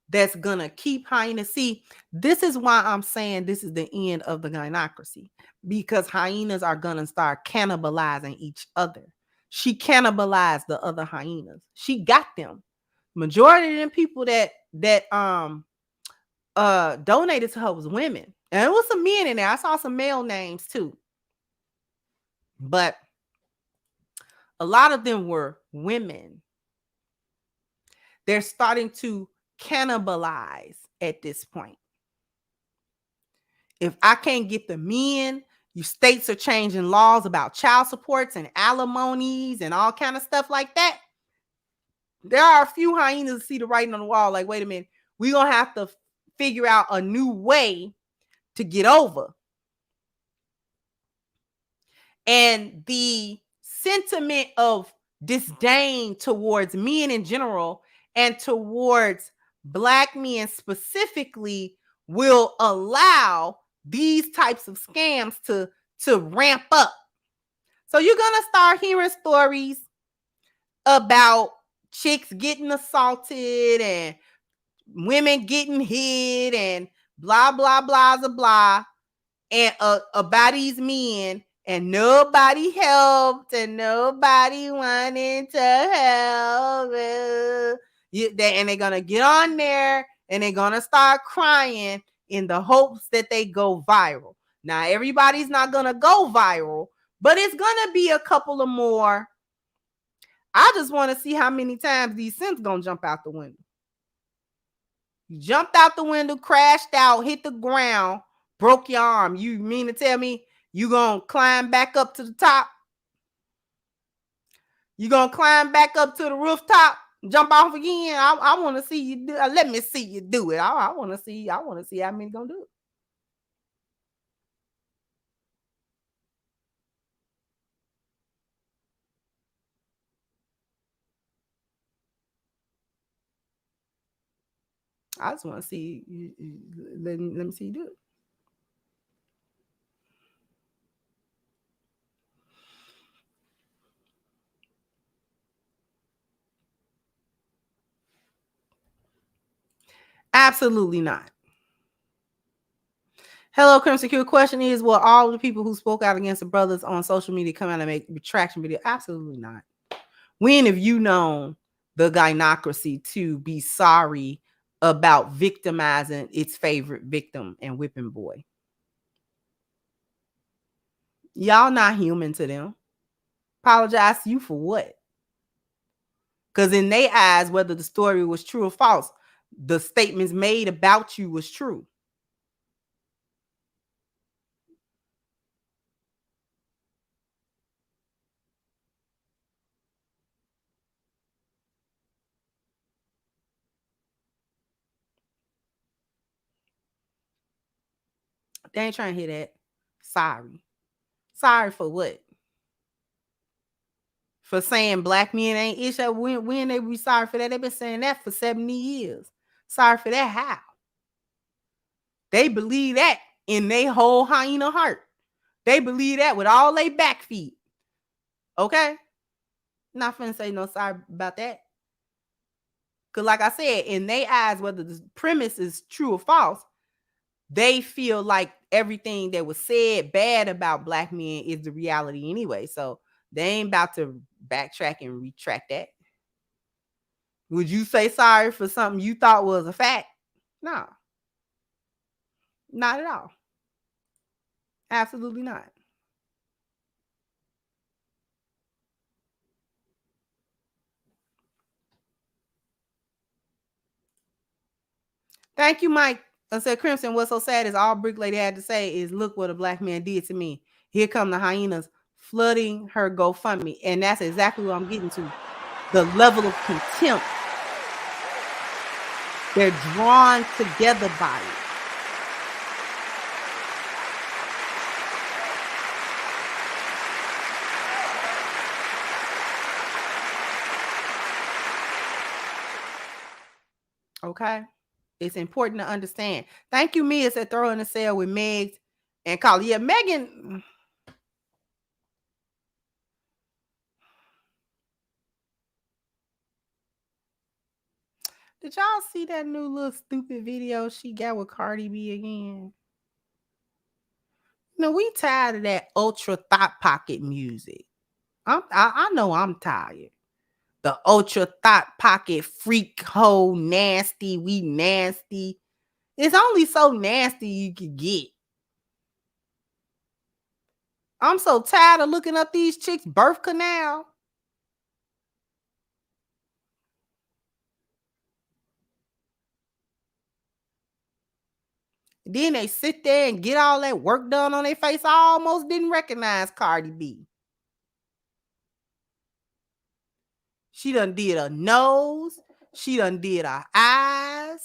that's going to keep hyenas. See, this is why I'm saying this is the end of the gynocracy, because hyenas are going to start cannibalizing each other. She cannibalized the other hyenas. She got them. Majority of them people that donated to her was women. And there was some men in there. I saw some male names too. But a lot of them were women. They're starting to cannibalize at this point. If I can't get the men, you states are changing laws about child supports and alimonies and all kind of stuff like that. There are a few hyenas that see the writing on the wall like, wait a minute, we're going to have to figure out a new way to get over. And the sentiment of disdain towards men in general and towards black men specifically will allow these types of scams to ramp up. So you're going to start hearing stories about chicks getting assaulted and women getting hit and blah, blah, blah, blah, blah, and about these men. And nobody helped and nobody wanted to help. And they're going to get on there and they're going to start crying in the hopes that they go viral. Now, everybody's not going to go viral, but it's going to be a couple of more. I just want to see how many times these Sims going to jump out the window. You jumped out the window, crashed out, hit the ground, broke your arm. You mean to tell me you going to climb back up to the top? You going to climb back up to the rooftop, jump off again? I want to see you do. Let me see you do it. I want to see how many going to do it. I just want to see you. Let me see you do it. Absolutely not. Hello, Crimson Secure. Question is, will all the people who spoke out against the brothers on social media come out and make retraction video? Absolutely not. When have you known the gynocracy to be sorry about victimizing its favorite victim and whipping boy? Y'all not human to them. Apologize to you for what? Because in their eyes, whether the story was true or false, the statements made about you was true. They ain't trying to hear that. Sorry. Sorry for what? For saying black men ain't issue. When they be sorry for that? They've been saying that for 70 years. Sorry for that how? They believe that in their whole hyena heart. They believe that with all their back feet. Okay? Not finna say no sorry about that. Because like I said, in their eyes, whether the premise is true or false, they feel like everything that was said bad about black men is the reality anyway. So they ain't about to backtrack and retract that. Would you say sorry for something you thought was a fact? No. Not at all. Absolutely not. Thank you, Mike. I said, Crimson, what's so sad is all Brick Lady had to say is, look what a black man did to me. Here come the hyenas flooding her GoFundMe. And that's exactly what I'm getting to. The level of contempt. They're drawn together by it. Okay? It's important to understand. Thank you, Mia, said throw in the cell with Megs and Carly. Yeah, Megan. Did y'all see that new little stupid video she got with Cardi B again? You know, we tired of that ultra thought pocket music. I know I'm tired. The ultra thought pocket freak hole nasty. We nasty. It's only so nasty you can get. I'm so tired of looking up these chicks' birth canal. Then they sit there and get all that work done on their face. I almost didn't recognize Cardi B. She done did her nose. She done did her eyes.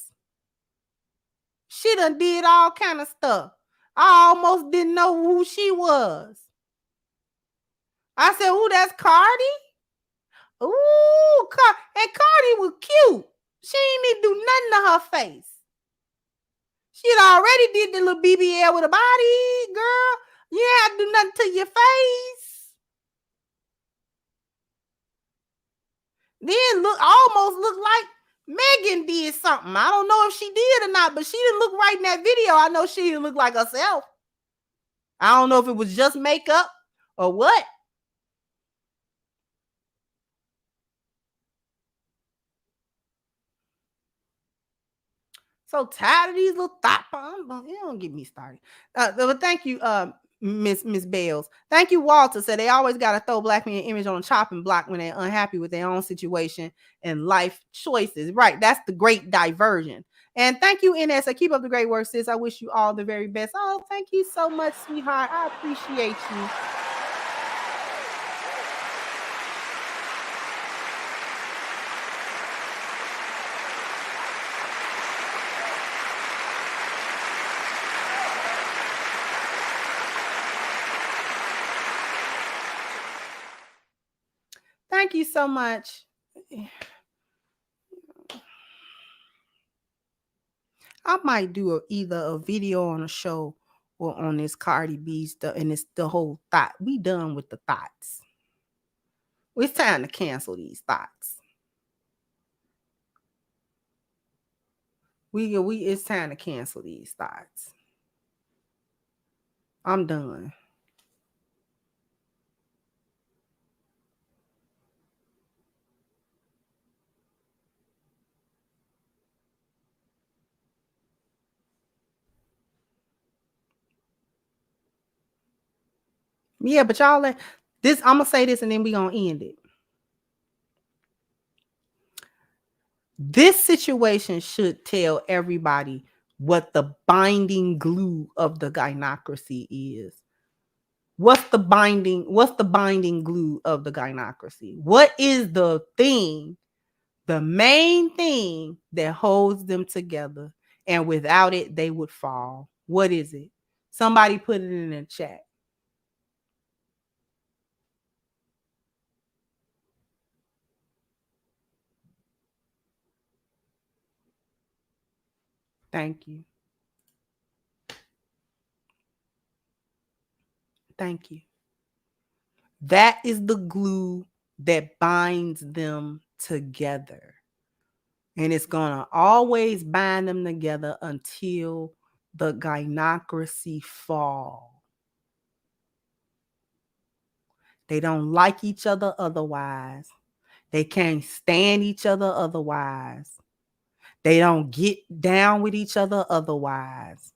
She done did all kind of stuff. I almost didn't know who she was. I said, "Ooh, that's Cardi." Ooh, and Cardi was cute. She ain't need to do nothing to her face. She had already did the little BBL with her body, girl. You ain't have to do nothing to your face. Then almost look like Megan did something. I don't know if she did or not, but she didn't look right in that video. I know she didn't look like herself. I don't know if it was just makeup or what. So tired of these little thought bombs. You don't get me started. But thank you, Miss Bales. Thank you, Walter. Said they always got to throw black men image on a chopping block when they're unhappy with their own situation and life choices. Right. That's the great diversion. And thank you, NS. Keep up the great work, sis. I wish you all the very best. Oh, thank you so much, sweetheart. I appreciate you. Thank you so much. I might do either a video on a show or on this Cardi B stuff, and it's the whole thought. We done with the thoughts. It's time to cancel these thoughts. It's time to cancel these thoughts. I'm done. Yeah, but y'all, this, I'm gonna say this and then we gonna end it. This situation should tell everybody what the binding glue of the gynocracy is. What's the binding glue of the gynocracy? What is the thing, the main thing that holds them together? And without it, they would fall. What is it? Somebody put it in the chat. Thank you. Thank you. That is the glue that binds them together. And it's going to always bind them together until the gynocracy fall. They don't like each other otherwise. They can't stand each other otherwise. They don't get down with each other otherwise,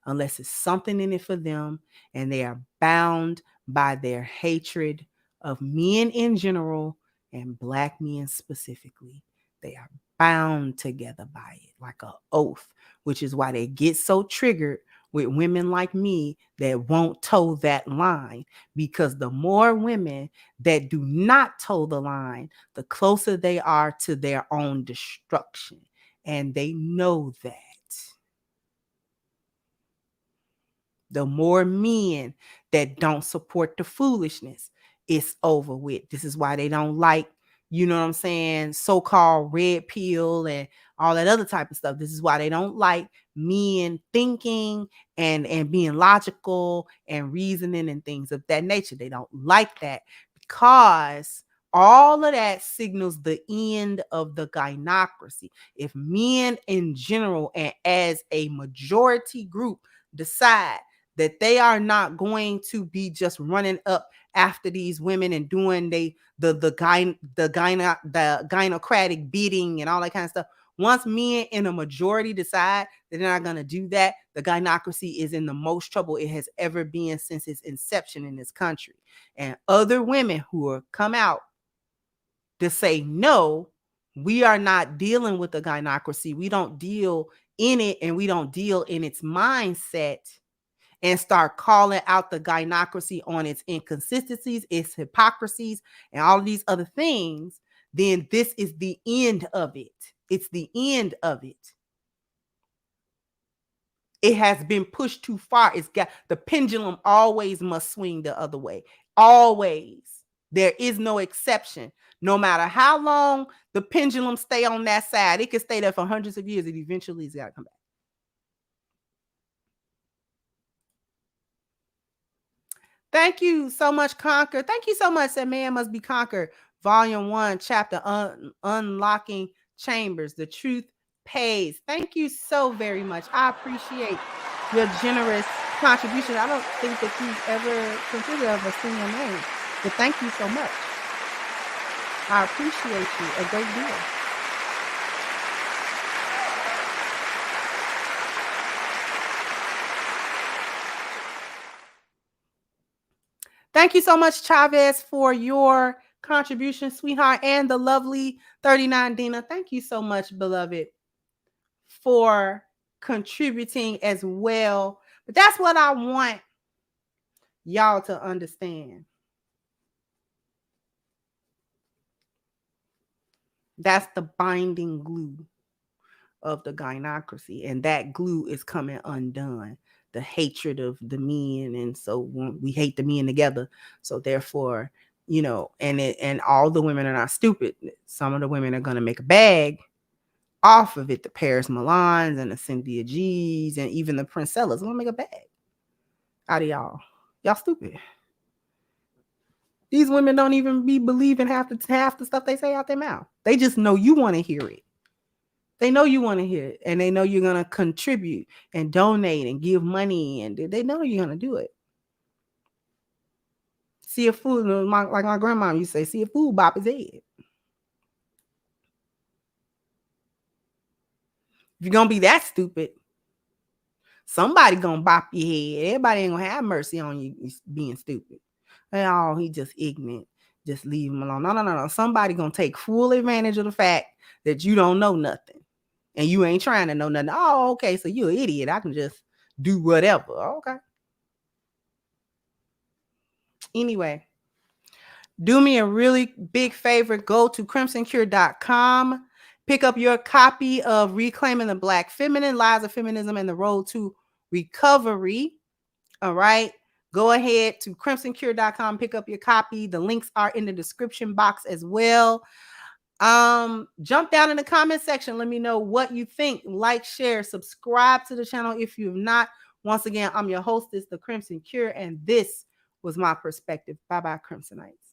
unless it's something in it for them, and they are bound by their hatred of men in general and black men specifically. They are bound together by it like an oath, which is why they get so triggered with women like me that won't toe that line, because the more women that do not toe the line, the closer they are to their own destruction. And they know that. The more men that don't support the foolishness, it's over with. This is why they don't like, you know what I'm saying, so-called red pill and all that other type of stuff. This is why they don't like men thinking and being logical and reasoning and things of that nature. They don't like that because all of that signals the end of the gynocracy. If men in general and as a majority group decide that they are not going to be just running up after these women and doing the gynocratic bidding and all that kind of stuff. Once men in a majority decide that they're not going to do that, the gynocracy is in the most trouble it has ever been since its inception in this country. And other women who are come out to say, no, we are not dealing with the gynocracy. We don't deal in it, and we don't deal in its mindset, and start calling out the gynocracy on its inconsistencies, its hypocrisies, and all of these other things, then this is the end of it. It's the end of it. It has been pushed too far. It's got the pendulum always must swing the other way. Always. There is no exception. No matter how long the pendulum stay on that side, it can stay there for hundreds of years. It eventually has got to come back. Thank you so much, Conquer. Thank you so much. That Man Must Be Conquered, Volume 1, Chapter Unlocking Chambers. The Truth Pays. Thank you so very much. I appreciate your generous contribution. I don't think that you've ever considered of a single name, but thank you so much. I appreciate you a great deal. Thank you so much, Chavez, for your contribution, sweetheart, and the lovely 39 Dina. Thank you so much, beloved, for contributing as well. But that's what I want y'all to understand. That's the binding glue of the gynocracy, and that glue is coming undone. The hatred of the men, and so we hate the men together. So therefore, you know, and all the women are not stupid. Some of the women are going to make a bag off of it. The Paris Milans and the Cynthia G's and even the Princellas are going to make a bag out of y'all. Y'all stupid. These women don't even be believing half the stuff they say out their mouth. They just know you want to hear it. They know you want to hear it, and they know you're going to contribute and donate and give money, and they know you're going to do it. See a fool, like my grandma used to say, see a fool bop his head. If you're going to be that stupid, somebody going to bop your head. Everybody ain't going to have mercy on you being stupid. Oh, he just ignorant. Just leave him alone. No. Somebody going to take full advantage of the fact that you don't know nothing. And you ain't trying to know nothing. Oh, okay, so you're an idiot. I can just do whatever. Okay. Anyway, do me a really big favor. Go to crimsoncure.com. Pick up your copy of Reclaiming the Black Feminine, Lies of Feminism and the Road to Recovery. All right. Go ahead to crimsoncure.com. Pick up your copy. The links are in the description box as well. Jump down in the comment section. Let me know what you think. Like, share, subscribe to the channel if you have not. Once again, I'm your hostess, The Crimson Cure, and this was my perspective. Bye-bye, Crimsonites.